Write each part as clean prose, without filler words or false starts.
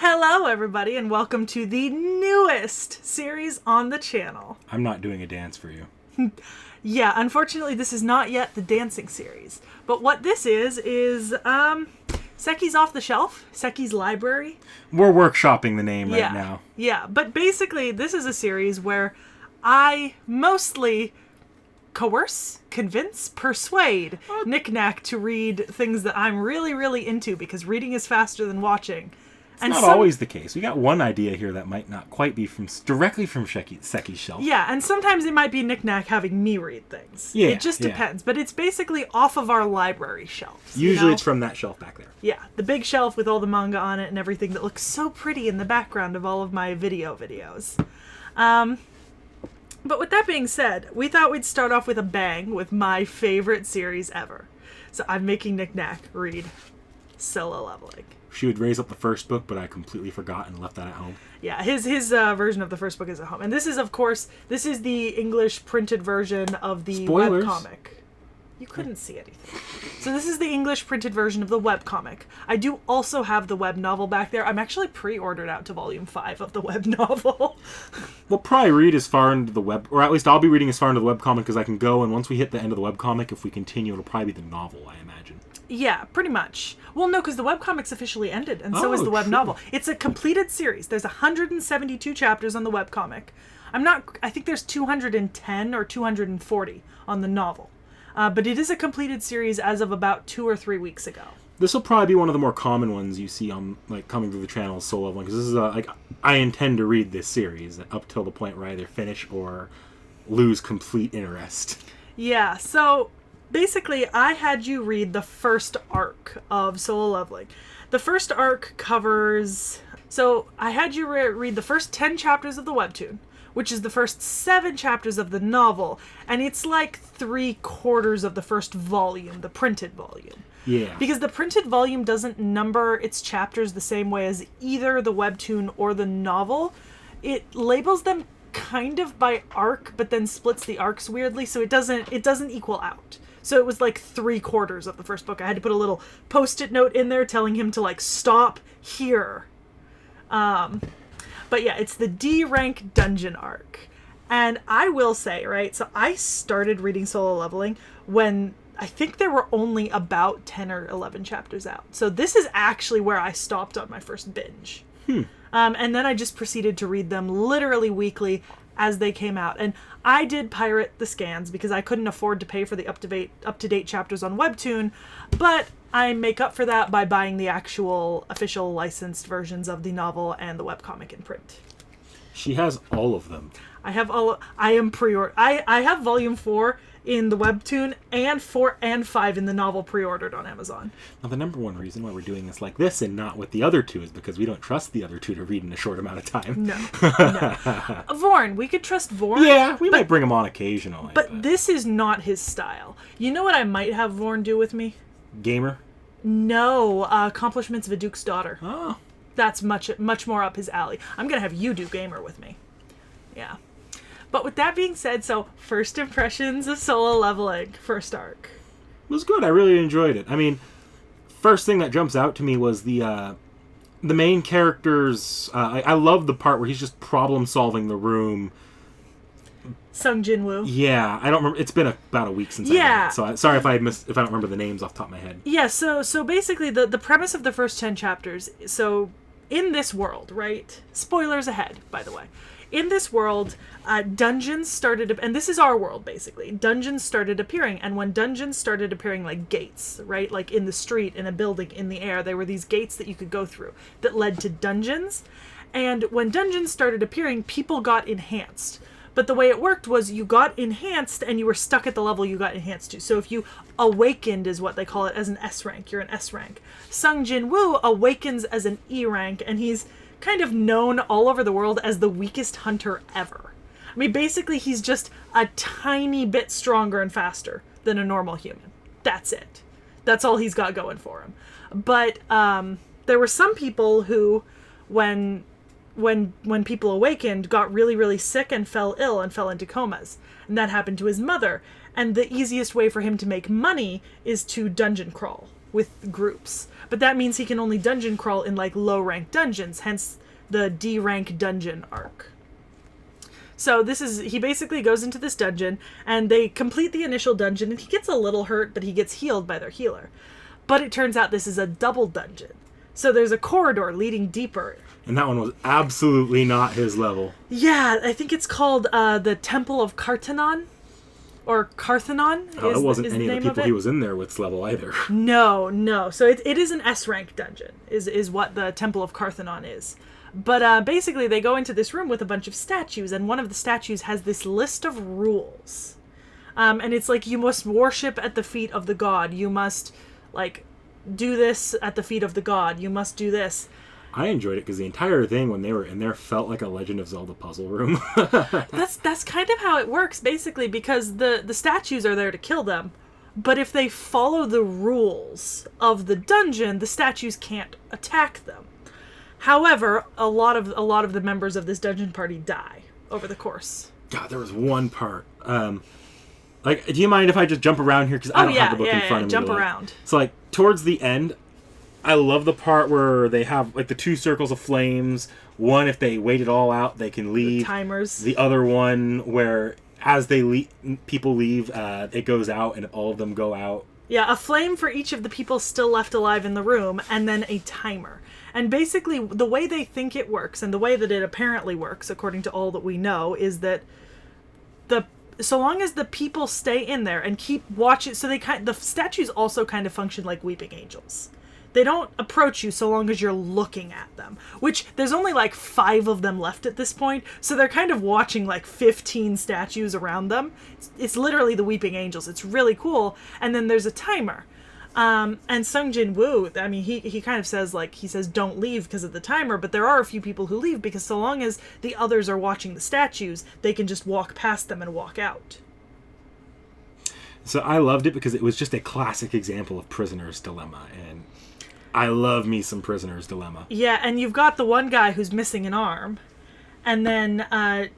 Hello, everybody, and welcome to the newest series on the channel. I'm not doing a dance for you. Yeah, unfortunately, this is not yet the dancing series. But what this is Seki's Off the Shelf, Seki's Library. We're workshopping the name right now. Yeah, but basically, this is a series where I mostly coerce, convince, persuade NikNak to read things that I'm really, really into, because reading is faster than watching. It's not always the case. We got one idea here that might not quite be directly from Seki's shelf. Yeah, and sometimes it might be NikNak having me read things. Yeah, it just depends. But it's basically off of our library shelves. Usually it's from that shelf back there. Yeah, the big shelf with all the manga on it and everything that looks so pretty in the background of all of my videos. But with that being said, we thought we'd start off with a bang with my favorite series ever. So I'm making NikNak read Solo Leveling. She would raise up the first book, but I completely forgot and left that at home. Yeah, his version of the first book is at home. And this is, of course, the English printed version of the webcomic. You couldn't see anything. So this is the English printed version of the webcomic. I do also have the web novel back there. I'm actually pre-ordered out to volume 5 of the web novel. We'll probably read as far into the web, or at least I'll be reading as far into the webcomic as I can go, and once we hit the end of the webcomic, if we continue, it'll probably be the novel, I imagine. Yeah, pretty much. Well, no, because the webcomic's officially ended, and so is the web novel. It's a completed series. There's 172 chapters on the webcomic. I think there's 210 or 240 on the novel. But it is a completed series as of about 2 or 3 weeks ago. This will probably be one of the more common ones you see on coming through the channel Solo Leveling, because this is I intend to read this series up till the point where I either finish or lose complete interest. Yeah, so basically I had you read the first arc of Solo Leveling. The first arc covers... So I had you read the first 10 chapters of the webtoon, which is the first 7 chapters of the novel, and it's like 3/4 of the first volume, the printed volume. Yeah. Because the printed volume doesn't number its chapters the same way as either the webtoon or the novel. It labels them kind of by arc, but then splits the arcs weirdly, so it doesn't equal out. So it was like 3/4 of the first book. I had to put a little post-it note in there telling him to stop here. But yeah, it's the D rank dungeon arc. And I will say, right, so I started reading Solo Leveling when I think there were only about 10 or 11 chapters out. So this is actually where I stopped on my first binge. And then I just proceeded to read them literally weekly as they came out. And I did pirate the scans because I couldn't afford to pay for the up-to-date chapters on Webtoon, but I make up for that by buying the actual official licensed versions of the novel and the webcomic in print. She has all of them. I have I have volume 4 in the webtoon and 4 and 5 in the novel pre-ordered on Amazon. Now, the number one reason why we're doing this like this and not with the other two is because we don't trust the other two to read in a short amount of time. No. Vorn, we could trust Vorn. Yeah, we might bring him on occasionally. But this is not his style. You know what I might have Vorn do with me? Gamer? No, Accomplishments of a Duke's Daughter. Oh. That's much more up his alley. I'm going to have you do Gamer with me. Yeah. But with that being said, so first impressions of Solo Leveling, first arc. It was good. I really enjoyed it. I mean, first thing that jumps out to me was the main character's... I love the part where he's just problem-solving the room. Sung Jin-woo. Yeah, I don't remember. It's been about a week since I read it, so sorry if I don't remember the names off the top of my head. Yeah, so basically the premise of the first 10 chapters, so in this world, right? Spoilers ahead, by the way. In this world, dungeons started, and this is our world, basically. Dungeons started appearing, and when dungeons started appearing like gates, right? Like in the street, in a building, in the air, there were these gates that you could go through that led to dungeons. And when dungeons started appearing, people got enhanced. But the way it worked was you got enhanced and you were stuck at the level you got enhanced to. So if you awakened, is what they call it, as an S rank, you're an S rank. Sung Jin-woo awakens as an E rank, and he's kind of known all over the world as the weakest hunter ever. I mean, basically he's just a tiny bit stronger and faster than a normal human. That's it. That's all he's got going for him. But there were some people who, when people awakened, got really, really sick and fell ill and fell into comas. And that happened to his mother. And the easiest way for him to make money is to dungeon crawl. with groups. But that means he can only dungeon crawl in like low rank dungeons, hence the D rank dungeon arc. So he basically goes into this dungeon and they complete the initial dungeon and he gets a little hurt, but he gets healed by their healer. But it turns out this is a double dungeon. So there's a corridor leading deeper. And that one was absolutely not his level. Yeah, I think it's called the Temple of Carthenon. Or Carthenon. It wasn't any of the people he was in there with's level either. No. So it is an S-rank dungeon, is what the Temple of Carthenon is. But basically they go into this room with a bunch of statues, and one of the statues has this list of rules. And it's like, you must worship at the feet of the god. You must, like, do this at the feet of the god. You must do this. I enjoyed it because the entire thing when they were in there felt like a Legend of Zelda puzzle room. That's kind of how it works, basically, because the statues are there to kill them. But if they follow the rules of the dungeon, the statues can't attack them. However, a lot of the members of this dungeon party die over the course. God, there was one part. Like, do you mind if I just jump around here? Because I don't have the book in front of me. Jump around. So, like, towards the end, I love the part where they have, like, the 2 circles of flames. One, if they wait it all out, they can leave. The timers. The other one, where as people leave, it goes out, and all of them go out. Yeah, a flame for each of the people still left alive in the room, and then a timer. And basically, the way they think it works, and the way that it apparently works, according to all that we know, is that so long as the people stay in there and keep watching, so the statues also kind of function like weeping angels. They don't approach you so long as you're looking at them, which there's only like 5 of them left at this point, so they're kind of watching like 15 statues around them. It's literally the weeping angels. It's really cool. And then there's a timer. And Sung Jin Woo, I mean, he kind of says, like, he says don't leave because of the timer, but there are a few people who leave because so long as the others are watching the statues, they can just walk past them and walk out. So I loved it because it was just a classic example of prisoner's dilemma, and I love me some prisoner's dilemma. Yeah, and you've got the one guy who's missing an arm, and then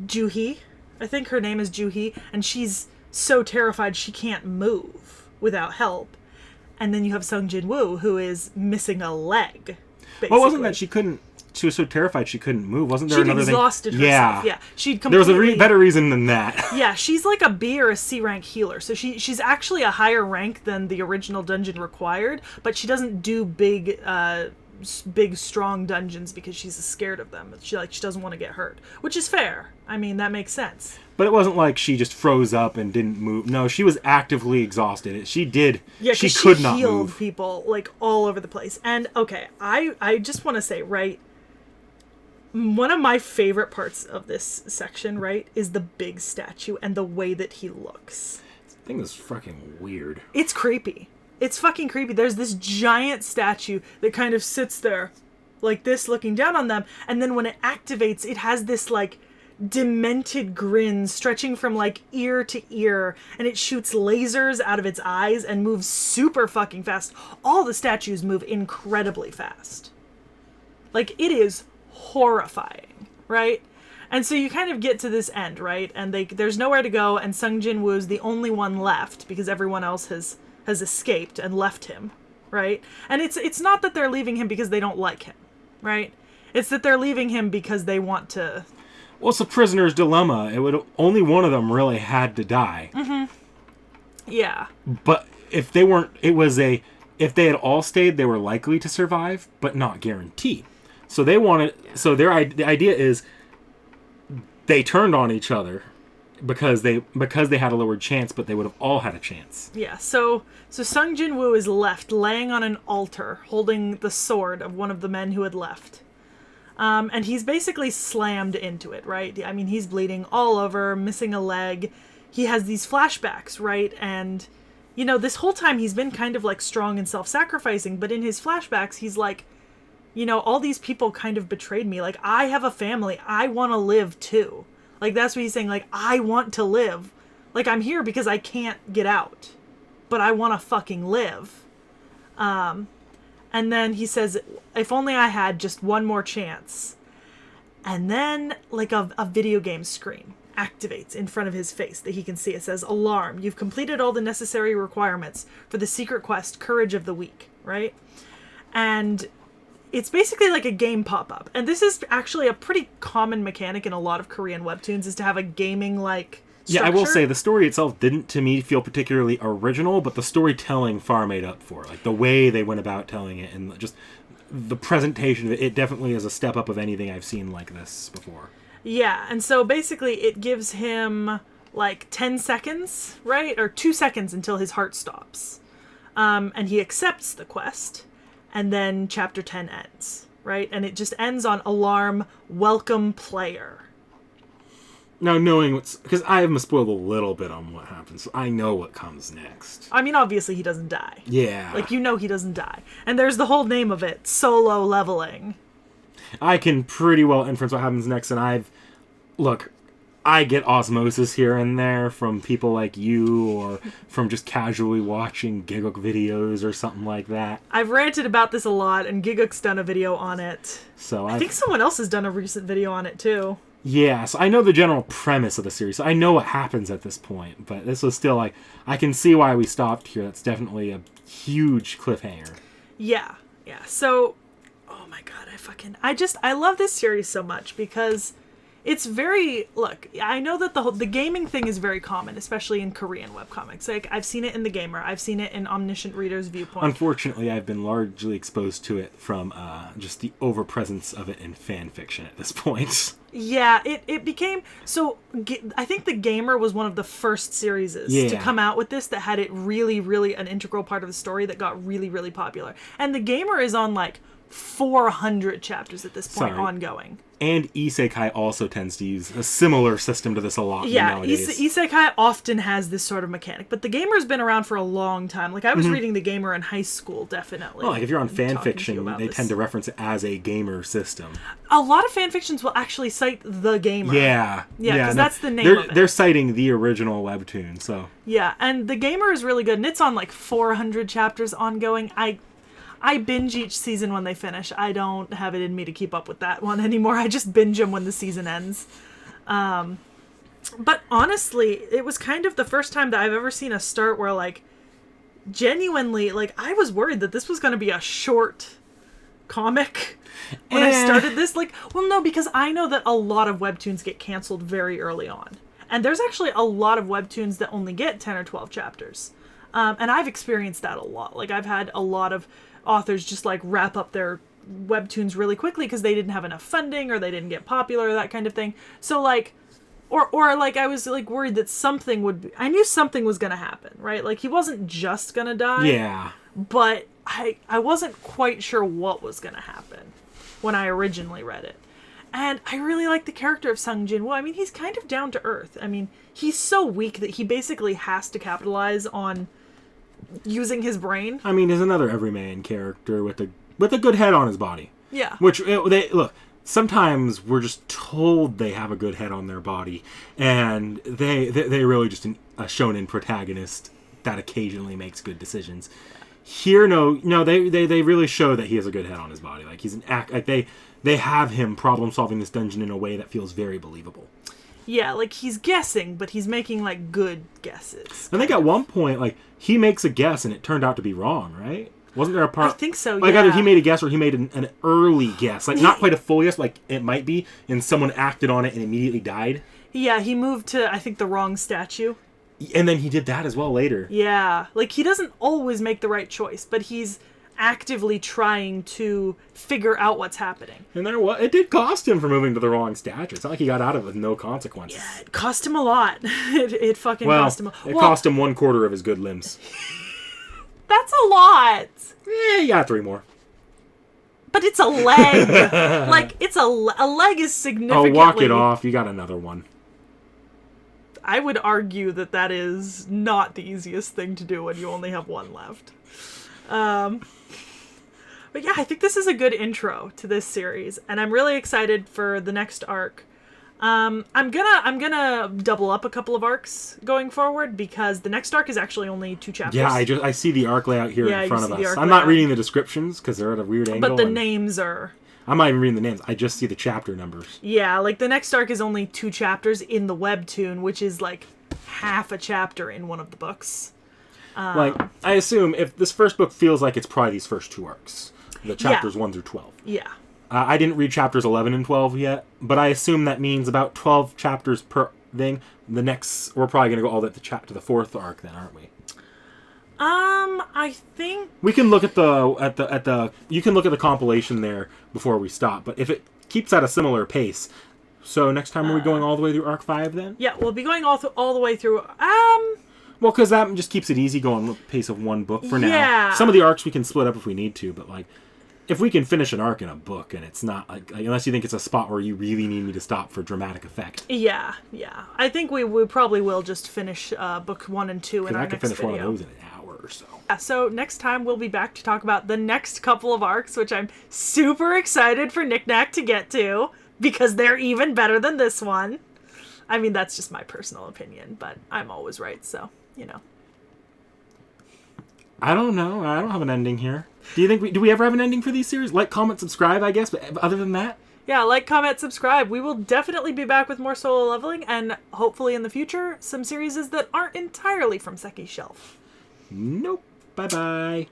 Joo-hee, I think her name is Joo-hee, and she's so terrified she can't move without help. And then you have Sung Jin Woo, who is missing a leg, basically. Well, wasn't that she was so terrified she couldn't move? Wasn't there another thing? She'd exhausted herself. Yeah. She'd completely... There was a better reason than that. Yeah, she's like a B or a C rank healer. So she's actually a higher rank than the original dungeon required, but she doesn't do big, strong dungeons because she's scared of them. She doesn't want to get hurt, which is fair. I mean, that makes sense. But it wasn't like she just froze up and didn't move. No, she was actively exhausted. She did. Yeah, she could not move. She healed people like all over the place. And okay, I just want to say, right, one of my favorite parts of this section, right, is the big statue and the way that he looks. This thing is fucking weird. It's creepy. It's fucking creepy. There's this giant statue that kind of sits there like this, looking down on them, and then when it activates, it has this like demented grin stretching from like ear to ear, and it shoots lasers out of its eyes and moves super fucking fast. All the statues move incredibly fast. Like, it is horrifying, right? And so you kind of get to this end, right? And there's nowhere to go, and Sung Jin Woo's the only one left because everyone else has escaped and left him, right? And it's not that they're leaving him because they don't like him, right? It's that they're leaving him because they want to... Well, it's a prisoner's dilemma. Only one of them really had to die. Mm-hmm. Yeah. But if they weren't, if they had all stayed, they were likely to survive, but not guaranteed. So they wanted. So the idea is, they turned on each other because they had a lowered chance, but they would have all had a chance. Yeah. So Sung Jin Woo is left laying on an altar, holding the sword of one of the men who had left. And he's basically slammed into it, right? I mean, he's bleeding all over, missing a leg. He has these flashbacks, right? And, you know, this whole time he's been kind of like strong and self-sacrificing, but in his flashbacks, he's like, you know, all these people kind of betrayed me. Like, I have a family. I want to live too. Like, that's what he's saying. Like, I want to live. Like, I'm here because I can't get out, but I want to fucking live. And then he says, if only I had just one more chance. And then, like, a video game screen. activates in front of his face that he can see. It says, "Alarm, you've completed all the necessary requirements for the secret quest, Courage of the Weak," right? And it's basically like a game pop-up. And this is actually a pretty common mechanic in a lot of Korean webtoons, is to have a gaming-like structure. Yeah, I will say the story itself didn't, to me, feel particularly original, but the storytelling far made up for it. Like, the way they went about telling it and just the presentation of it, it definitely is a step up of anything I've seen like this before. Yeah, and so basically it gives him like 10 seconds, right? Or 2 seconds until his heart stops. And he accepts the quest, and then chapter 10 ends, right? And it just ends on "Alarm, welcome player." Now, knowing what's... Because I have spoiled a little bit on what happens, so I know what comes next. I mean, obviously he doesn't die. Yeah. Like, you know he doesn't die. And there's the whole name of it, solo leveling. I can pretty well inference what happens next, and Look, I get osmosis here and there from people like you, or from just casually watching Gigook videos or something like that. I've ranted about this a lot, and Gigook's done a video on it. So I think someone else has done a recent video on it, too. Yeah, so I know the general premise of the series. So I know what happens at this point, but this was still like, I can see why we stopped here. That's definitely a huge cliffhanger. Yeah. So, oh my god, I love this series so much because it's very, look, I know that the gaming thing is very common, especially in Korean webcomics. Like, I've seen it in The Gamer. I've seen it in Omniscient Reader's Viewpoint. Unfortunately, I've been largely exposed to it from just the overpresence of it in fan fiction at this point. Yeah, it became... So, I think The Gamer was one of the first series to come out with this that had it really, really an integral part of the story that got really, really popular. And The Gamer is on, like, 400 chapters at this point, ongoing. And Isekai also tends to use a similar system to this a lot nowadays. Isekai often has this sort of mechanic, but The Gamer's been around for a long time. Like, I was reading The Gamer in high school, definitely. Well, like, if you're on fan fiction, they tend to reference it as a gamer system. A lot of fan fictions will actually cite The Gamer. Yeah, because that's the name of it. They're citing the original webtoon, so... Yeah, and The Gamer is really good, and it's on, like, 400 chapters ongoing. I binge each season when they finish. I don't have it in me to keep up with that one anymore. I just binge them when the season ends. But honestly, it was kind of the first time that I've ever seen a start where, like, genuinely, like, I was worried that this was going to be a short comic when I started this. Like, well, no, because I know that a lot of webtoons get canceled very early on. And there's actually a lot of webtoons that only get 10 or 12 chapters. And I've experienced that a lot. Like, I've had a lot of authors just, like, wrap up their webtoons really quickly because they didn't have enough funding or they didn't get popular or that kind of thing. So, like, or like, I was, like, worried that something would I knew something was gonna happen, right? Like, he wasn't just gonna die. Yeah. But I wasn't quite sure what was gonna happen when I originally read it. And I really like the character of Sung Jin-woo. I mean, he's kind of down to earth. I mean, he's so weak that he basically has to capitalize on using his brain. I mean, he's another everyman character with a good head on his body. Yeah. Which look, sometimes we're just told they have a good head on their body, and they really just a shonen protagonist that occasionally makes good decisions. Here, no, they really show that he has a good head on his body. Like, he's an act. Like, they have him problem solving this dungeon in a way that feels very believable. Yeah, like, he's guessing, but he's making, like, good guesses. I think at one point, like, he makes a guess and it turned out to be wrong, right? Wasn't there a part? I think so, like, yeah. either he made a guess or he made an early guess. Like, not quite a full guess, like, it might be, and someone acted on it and immediately died. Yeah, he moved to, I think, the wrong statue. And then he did that as well later. Yeah, like, he doesn't always make the right choice, but he's actively trying to figure out what's happening. And it did cost him for moving to the wrong statue. It's not like he got out of it with no consequences. Yeah, it cost him a lot. It fucking cost him. It cost him 1/4 of his good limbs. That's a lot. You got 3 more. But it's a leg. Like, it's a leg is significantly... Oh, walk it off. You got another one. I would argue that is not the easiest thing to do when you only have one left. But yeah, I think this is a good intro to this series, and I'm really excited for the next arc. I'm gonna double up a couple of arcs going forward because the next arc is actually only 2 chapters. Yeah, I see the arc layout here in front of us. I'm layout. not reading the descriptions because they're at a weird angle. But the names are I'm not even reading the names. I just see the chapter numbers. Yeah, like the next arc is only 2 chapters in the webtoon, which is like half a chapter in one of the books. Like, I assume if this first book feels like it's probably these first 2 arcs, the chapters 1 through 12. Yeah. I didn't read chapters 11 and 12 yet, but I assume that means about 12 chapters per thing. The next, we're probably going to go all the way to the 4th arc then, aren't we? I think we can look at the you can look at the compilation there before we stop, but if it keeps at a similar pace, so next time are we going all the way through arc 5 then? Yeah, we'll be going all the way through. Well, because that just keeps it easy going with the pace of one book for now. Yeah. Some of the arcs we can split up if we need to, but like, if we can finish an arc in a book and it's not like unless you think it's a spot where you really need me to stop for dramatic effect. Yeah. I think we probably will just finish book 1 and 2 in our next video. I could finish one of those in an hour or so. Yeah, so next time we'll be back to talk about the next couple of arcs, which I'm super excited for NikNak to get to, because they're even better than this one. I mean, that's just my personal opinion, but I'm always right, so, you know. I don't know. I don't have an ending here. Do we ever have an ending for these series? Like, comment, subscribe, I guess, but other than that? Yeah, like, comment, subscribe. We will definitely be back with more solo leveling, and hopefully in the future, some series that aren't entirely from Seki's shelf. Nope. Bye-bye.